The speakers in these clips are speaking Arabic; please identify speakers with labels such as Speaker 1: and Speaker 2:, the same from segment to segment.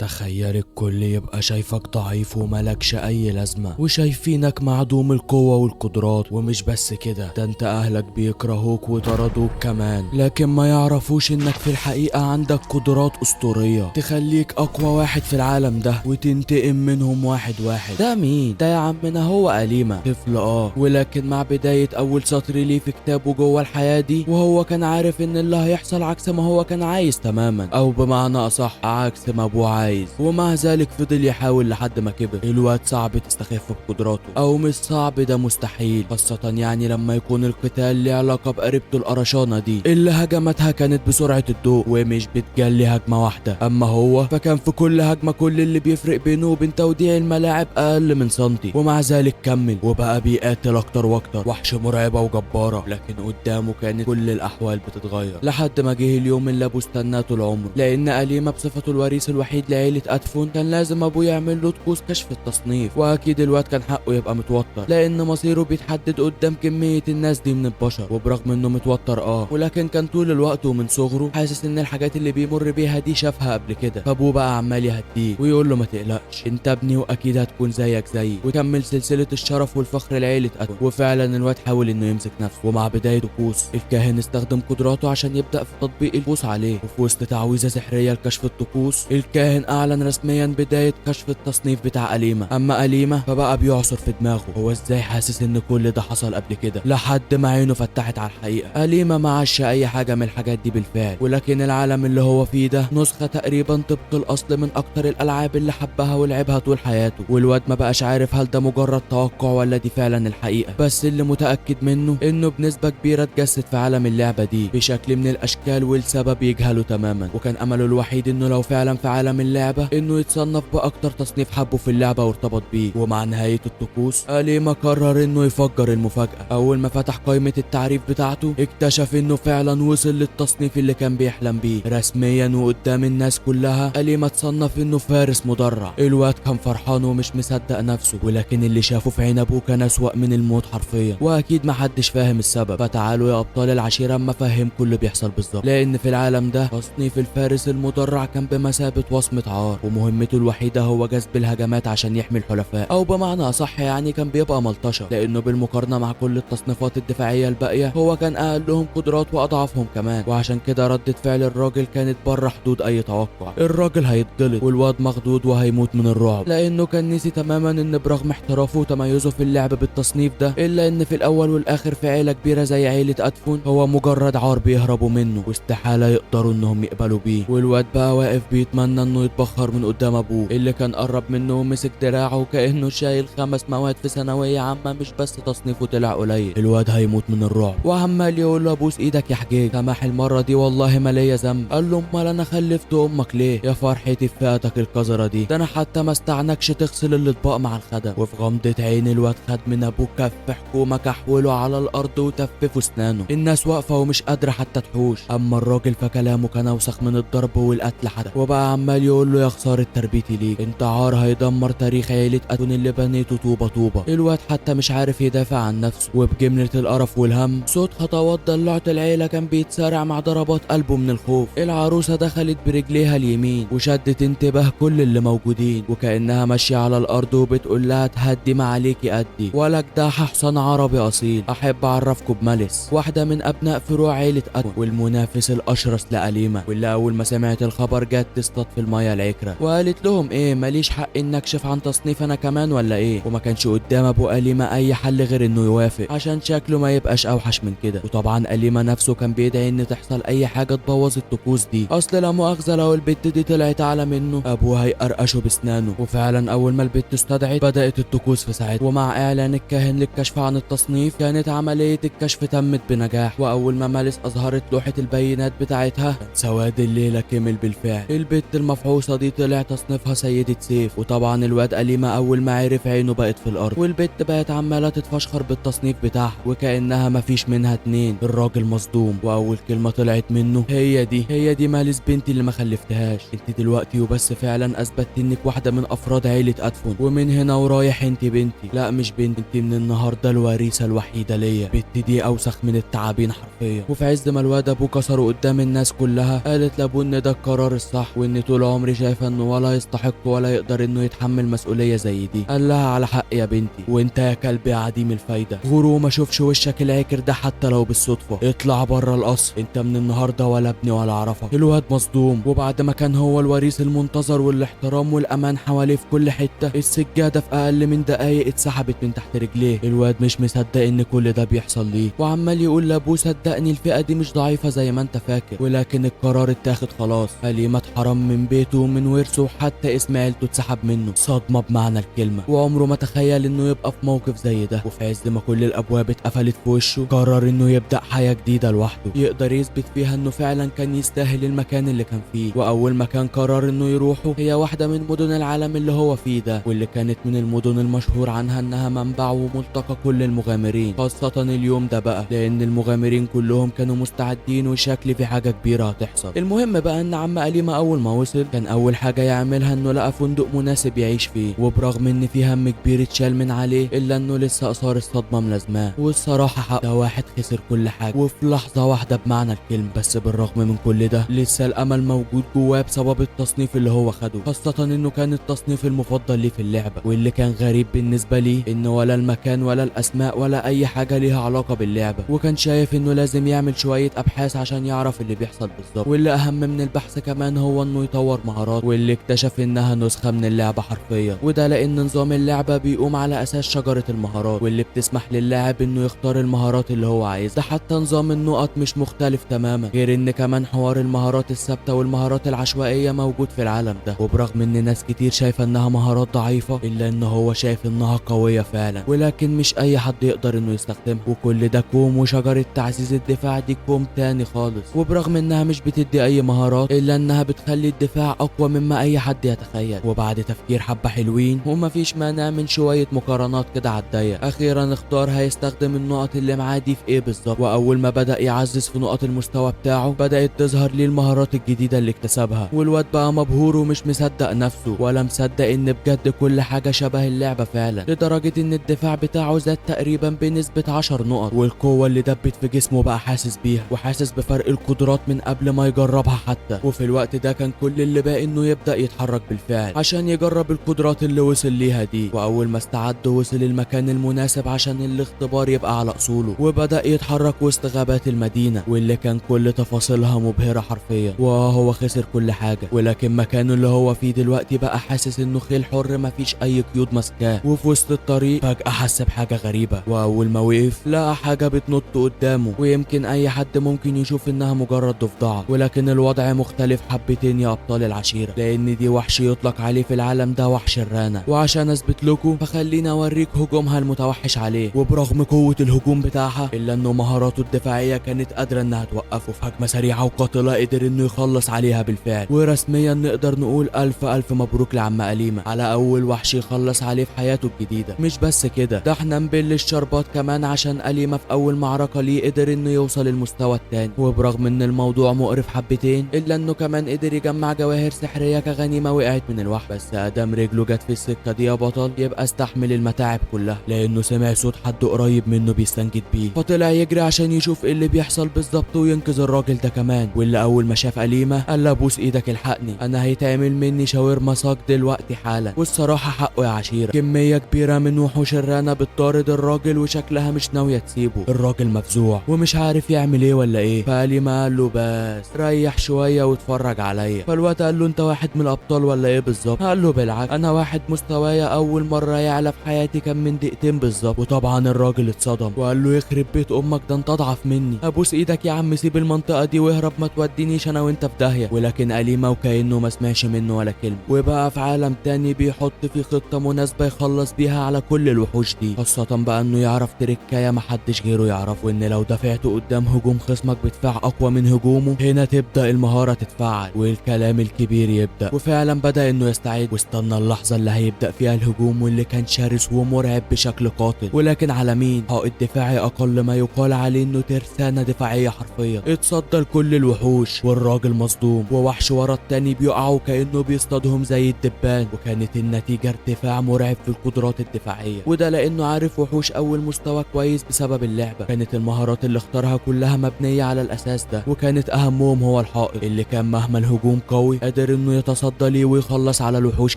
Speaker 1: تخيل الكل يبقى شايفك ضعيف وملكش اي لازمة وشايفينك معدوم القوة والقدرات، ومش بس كده، ده انت اهلك بيكرهوك وطردوك كمان، لكن ما يعرفوش انك في الحقيقة عندك قدرات اسطورية تخليك اقوى واحد في العالم ده وتنتقم منهم واحد واحد. ده مين؟ ده يا عمنا هو أليمة، طفل ولكن مع بداية اول سطر ليه في كتابه جوه الحياة دي، وهو كان عارف ان اللي هيحصل عكس ما هو كان عايز تماما، او بمعنى اصح عكس ما ابوه عايز، ومع ذلك فضل يحاول لحد ما كبر. الواد صعب تستخف بقدراته، او مش صعب، ده مستحيل، خاصة يعني لما يكون القتال ليه علاقة بقريبته القرشانة دي اللي هجمتها كانت بسرعة الضوء ومش بتجلي هجمة واحدة. اما هو فكان في كل هجمة كل اللي بيفرق بينه وبين توديع الملاعب اقل من سنتي، ومع ذلك كمل وبقى بيقاتل اكتر واكتر، وحش مرعبة وجبارة، لكن قدامه كانت كل الاحوال بتتغير لحد ما جه اليوم اللي ابوه استناه طول عمره، لان أليمة بصفته الوريث الوحيد لعيلة أدفون كان لازم ابوه يعمل له طقوس كشف التصنيف، واكيد الواد كان حقه يبقى متوتر لان مصيره بيتحدد قدام كمية الناس دي من البشر. وبرغم انه متوتر ولكن كان طول الوقت ومن صغره حاسس ان الحاجات اللي بيمر بيها دي شافها قبل كده، فابوه بقى عمال يهديه ويقول له ما تقلقش، انت ابني واكيد هتكون زيك زيي وكمل سلسلة الشرف والفخر لعيلة أدفون. وفعلا الواد حاول انه يمسك نفسه، ومع بداية طقوس الكاهن استخدم قدراته عشان يبدأ في تطبيق الطقوس عليه، وفي وسط تعويذة سحرية لكشف الطقوس الكاهن اعلن رسميا بداية كشف التصنيف بتاع أليمة. اما أليمة فبقى بيعصر في دماغه هو ازاي حاسس ان كل ده حصل قبل كده، لحد ما عينه فتحت على الحقيقة. أليمة ما عاش اي حاجة من الحاجات دي بالفعل، ولكن العالم اللي هو فيه ده نسخة تقريبا طبق الاصل من اكتر الالعاب اللي حبها ولعبها طول حياته. والواد ما بقاش عارف هل ده مجرد توقع ولا دي فعلا الحقيقة، بس اللي متأكد منه انه بنسبة كبيرة اتجسد في عالم اللعبة دي بشكل من الاشكال والسبب يجهله تماما، وكان امله الوحيد انه لو فعلا في عالم اللعبة انه يتصنف باكتر تصنيف حبه في اللعبة وارتبط بيه. ومع نهاية الطقوس أليمة قرر انه يفجر المفاجأة. اول ما فتح قائمة التعريف بتاعته اكتشف انه فعلا وصل للتصنيف اللي كان بيحلم بيه رسميا وقدام الناس كلها. أليمة اتصنف انه فارس مدرع. الواد كان فرحان ومش مصدق نفسه، ولكن اللي شافه في عين ابوه كان اسوأ من الموت حرفيا، واكيد محدش فاهم السبب. فتعالوا يا ابطال العشيرة اما افهمكم اللي بيحصل بالظبط. لان في العالم ده تصنيف الفارس المدرع كان بمثابة وصمة عار، ومهمته الوحيدة هو جذب الهجمات عشان يحمي الحلفاء، او بمعنى اصح يعني كان بيبقى ملطشة، لانه بالمقارنة مع كل التصنيفات الدفاعية الباقية هو كان اقلهم قدرات واضعفهم كمان. وعشان كده ردة فعل الراجل كانت بره حدود اي توقع. الراجل هيتجلط والواد مخضوض وهيموت من الرعب، لانه كان نسي تماما ان برغم احترافه وتميزه في اللعب بالتصنيف ده الا ان في الاول والاخر في عيلة كبيرة زي عيلة أدفون هو مجرد عار بيهربوا منه واستحالة يقدروا انهم يقبلوا بيه. والواد بقى واقف بيتمنى انه يتبخر من قدام ابوه اللي كان قرب منه ومسك دراعه كانه شايل 5 مواد في ثانوية عامة، مش بس تصنيفه طلع قليل. الواد هيموت من الرعب وعمال يقول له ابوس ايدك يا حجيج، سماح المرة دي والله ما ليا ذنب. قال له امال انا خلفت امك ليه يا فرحتي في فئتك القذرة دي، ده انا حتى ما استعنكش تغسل الاطباق مع الخدم. وفي غمضة عين الواد خد من ابوه كف حكومة كحوله على الارض وتففه اسنانه. الناس واقفة ومش قادرة حتى تحوش، اما الراجل فكلامه كان اوسخ من الضرب والقتل حتى، وبقى عمال يقول له يا خسارة تربيتي ليك، انت عار هيدمر تاريخ عيلة أدون اللي بنيته طوبة طوبة. الواد حتى مش عارف يدافع عن نفسه، وبجملة القرف والهم صوت خطوات ضلعت العيلة كان بيتسارع مع ضربات قلبه من الخوف. العروسة دخلت برجليها اليمين وشدت انتباه كل اللي موجودين، وكأنها ماشية على الأرض وبتقول لها تهدي ما عليكي قدي، ولا جداح حصان عربي أصيل. أحب أعرفكم بماليس، واحدة من أبناء فروع عيلة أدون والمنافس الأشرس لأليمة، واللي أول ما سمعت الخبر جت تصطاد في المية العكرة وقالت لهم إيه ماليش حق إن أكشف عن تصنيف أنا كمان ولا إيه؟ وما كانش قدام أبو أليمة أي حل غير إنه يوافق عشان شكله ما يبقاش أوحش من كده. وطبعا أليمة نفسه كان بيدعي إن تحصل أي حاجة تبوظ الطقوس دي، أصل لا مؤاخذة لو البت دي طلعت أعلى منه أبوه هيقرقشه بسنانه. وفعلا أول ما البت استدعت بدأت الطقوس في ساعتها، ومع إعلان الكاهن للكشف عن التصنيف كانت عملية الكشف تمت بنجاح. وأول ما ماليس أظهرت لوحة البيانات بتاعتها كان سواد الليلة كمل بالفعل. البت المفحوصة دي طلع تصنيفها سيدة سيف، وطبعا الواد أليمة أول ما عرف عينه بقت في الأرض، والبت بقت عمالة تتفشخر بالتصنيف بتاعها وكأنها مفيش منها اتنين. الراجل مصدوم وأول كلمة طلعت منه هي دي ماليس بنتي اللي ما خلفتهاش، انت دلوقتي وبس فعلا أثبتت إنك واحدة من أفراد عيلة أدفون، ومن هنا ورايح انت بنتي. لا مش بنتي، انت من النهاردة الوريثة الوحيدة ليا. بنتي دي أوسخ من التعابين حرفيا. وفي عز ما الواد أبوه كسره قدام الناس كلها قالت لأبوه إن ده القرار الصح، وإن طول عمري عمري شايفه انه ولا يستحق ولا يقدر انه يتحمل مسؤوليه زي دي. قال لها على حق يا بنتي، وانت يا كلب يا عديم الفايده، غور وما اشوفش وشك العكر ده حتى لو بالصدفه. اطلع بره القصر، انت من النهارده ولا ابني ولا اعرفك. الواد مصدوم، وبعد ما كان هو الوريث المنتظر والاحترام والامان حواليه في كل حته، السجاده في اقل من دقايق اتسحبت من تحت رجليه. الواد مش مصدق ان كل ده بيحصل ليه، وعمال يقول لابوه صدقني الفئه دي مش ضعيفه زي ما انت فاكر، ولكن القرار اتاخد خلاص. أليمة اتحرم من بيته ومن ورثه، وحتى اسم عيلته اتسحب منه. صدمه بمعنى الكلمه، وعمره ما تخيل انه يبقى في موقف زي ده. وفي عز ما كل الابواب اتقفلت في وشه، قرر انه يبدا حياه جديده لوحده، يقدر يثبت فيها انه فعلا كان يستاهل المكان اللي كان فيه. واول مكان قرر انه يروحه هي واحده من مدن العالم اللي هو فيه ده، واللي كانت من المدن المشهور عنها انها منبع وملتقى كل المغامرين، خاصه اليوم ده بقى لان المغامرين كلهم كانوا مستعدين وشكل في حاجه كبيره هتحصل. المهم بقى ان عم أليمة اول ما وصل كان اول حاجه يعملها انه لقى فندق مناسب يعيش فيه، وبرغم ان في هم كبير اتشال من عليه الا انه لسه اثار الصدمه ملازماه. والصراحه حق ده واحد خسر كل حاجه وفي لحظه واحده بمعنى الكلمه، بس بالرغم من كل ده لسه الامل موجود جواه بسبب التصنيف اللي هو خده، خاصه انه كان التصنيف المفضل ليه في اللعبه. واللي كان غريب بالنسبه ليه انه ولا المكان ولا الاسماء ولا اي حاجه ليها علاقه باللعبه، وكان شايف انه لازم يعمل شويه ابحاث عشان يعرف اللي بيحصل بالظبط. واللي اهم من البحث كمان هو انه يطور مهارات، واللي اكتشف انها نسخه من اللعبه حرفيا، وده لان نظام اللعبه بيقوم على اساس شجره المهارات، واللي بتسمح للاعب انه يختار المهارات اللي هو عايزها. ده حتى نظام النقط مش مختلف تماما، غير ان كمان حوار المهارات الثابته والمهارات العشوائيه موجود في العالم ده. وبرغم ان ناس كتير شايفه انها مهارات ضعيفه الا ان هو شايف انها قويه فعلا، ولكن مش اي حد يقدر انه يستخدمها. وكل ده كوم، وشجره تعزيز الدفاع دي كوم تاني خالص. وبرغم انها مش بتدي اي مهارات الا انها بتخلي الدفاع اقوى مما اي حد يتخيل. وبعد تفكير حبه حلوين ومفيش مانع من شويه مقارنات كده على الضيق، اخيرا اختار هيستخدم النقط اللي معاه دي في ايه بالظبط. واول ما بدا يعزز في نقط المستوى بتاعه بدات تظهر ليه المهارات الجديده اللي اكتسبها. والواد بقى مبهور ومش مصدق نفسه ولا مصدق ان بجد كل حاجه شبه اللعبه فعلا، لدرجه ان الدفاع بتاعه زاد تقريبا بنسبه 10 نقط. والقوه اللي دبت في جسمه بقى حاسس بيها، وحاسس بفرق القدرات من قبل ما يجربها حتى. وفي الوقت ده كان كل اللي باقي انه يبدا يتحرك بالفعل عشان يجرب القدرات اللي وصل ليها دي. واول ما استعد وصل المكان المناسب عشان الاختبار يبقى على اصوله، وبدا يتحرك وسط غابات المدينه واللي كان كل تفاصيلها مبهره حرفيا. وهو خسر كل حاجه، ولكن مكانه اللي هو فيه دلوقتي بقى حاسس انه خيل حر مفيش اي قيود ماسكاه. وفي وسط الطريق فجاه حس بحاجه غريبه، واول ما وقف لقى حاجه بتنط قدامه، ويمكن اي حد ممكن يشوف انها مجرد ضفدعه، ولكن الوضع مختلف حبتين يا ابطال العشيره، لان دي وحش يطلق عليه في العالم ده وحش الرانه. وعشان اثبت لكم فخليني اوريك هجومها المتوحش عليه. وبرغم قوه الهجوم بتاعها الا انه مهاراته الدفاعيه كانت قادره انها توقفه في هجمه سريعه وقاتله قدر انه يخلص عليها بالفعل. ورسميا نقدر نقول الف مبروك لعم أليمة على اول وحش يخلص عليه في حياته الجديده. مش بس كده، ده احنا نبل الشربات كمان عشان أليمة في اول معركه ليه قدر انه يوصل المستوى الثاني. وبرغم ان الموضوع مقرف حبتين الا انه كمان قدر يجمع جواهر سحريه كغنيمه وقعت من الوحش. بس ادام رجله جت في السكه دي يا بطل يبقى استحمل المتاعب كلها، لانه سمع صوت حد قريب منه بيستنجد بيه، فطلع يجري عشان يشوف ايه اللي بيحصل بالظبط وينقذ الراجل ده كمان. واللي اول ما شاف أليمة قال له ابوس ايدك الحقني، انا هيتعمل مني شاورما صاج دلوقتي حالا. والصراحه حقه يا عشيره، كميه كبيره من وحوش الرانه بتطارد الراجل وشكلها مش ناويه تسيبه. الراجل مفزوع ومش عارف يعمل ايه ولا ايه، فأليمة قال له بس ريح شويه واتفرج عليا. فالواد قال له انت واحد من الابطال ولا ايه بالظبط؟ قال له بالعكس انا واحد مستوايا اول مره يعلى في حياتي كان من دقيقتين بالظبط. وطبعا الراجل اتصدم وقال له يخرب بيت امك ده انت اضعف مني، ابوس ايدك يا عم سيب المنطقه دي واهرب ما تودينيش انا وانت في داهيه. ولكن أليمة وكانه ما سمعش منه ولا كلمه، وبقى في عالم تاني بيحط فيه خطه مناسبه يخلص بيها على كل الوحوش دي، خاصه بقى انه يعرف تركايه محدش غيره يعرف، وان لو دفعته قدام هجوم خصمك بدفاع اقوى من هجومه هنا تبدا المهاره تتفعل والكلام الكبير يبدا. وفعلا بدا انه يستعد واستنى اللحظه اللي هيبدا فيها الهجوم، واللي كان شرس ومرعب بشكل قاتل. ولكن على مين؟ حائط دفاعي اقل ما يقال عليه انه ترسانه دفاعيه حرفيا اتصدى لكل الوحوش. والراجل مصدوم ووحش ورا التاني بيقعوا كانه بيصطادهم زي الدبان. وكانت النتيجه ارتفاع مرعب في القدرات الدفاعيه، وده لانه عارف وحوش اول مستوى كويس بسبب اللعبه. كانت المهارات اللي اختارها كلها مبنيه على الاساس ده، وكانت اهمهم هو الحائط اللي كان مهما الهجوم قوي قادر وقادر انه يتصدى ليه ويخلص على الوحوش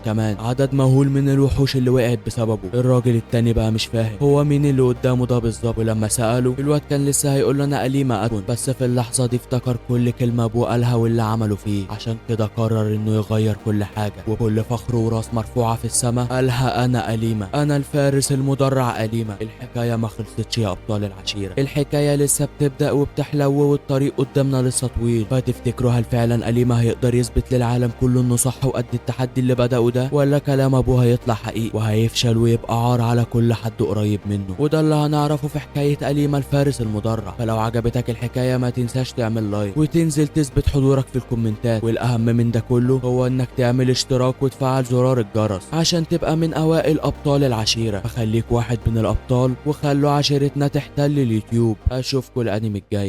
Speaker 1: كمان، عدد مهول من الوحوش اللي وقعت بسببه. الراجل التاني بقى مش فاهم هو مين اللي قدامه ده بالظبط، ولما سأله الواد كان لسه هيقول له انا أليمة أتون، بس في اللحظة دي افتكر كل كلمة ابوه قالها واللي عمله فيه، عشان كده قرر انه يغير كل حاجة، وكل فخر وراس مرفوعة في السماء قالها انا أليمة، انا الفارس المدرع أليمة. الحكاية ما خلصتش يا ابطال العشيرة، الحكاية لسه بتبدأ وبتحلو والطريق قدامنا لسه طويل. فتفتكروا هل فعلا أليمة هيقدر يثبت للعالم كله انه صح وقد التحدي اللي بدأه ده، ولا كلام ابوه هيطلع حقيقي وهيفشل ويبقى عار على كل حد قريب منه؟ وده اللي هنعرفه في حكاية أليمة الفارس المدرع. فلو عجبتك الحكاية ما تنساش تعمل لايك وتنزل تثبت حضورك في الكومنتات، والاهم من ده كله هو انك تعمل اشتراك وتفعل زرار الجرس عشان تبقى من اوائل ابطال العشيرة. فخليك واحد من الابطال وخلوا عشيرتنا تحتل اليوتيوب. اشوفكوا الانمي الجاي.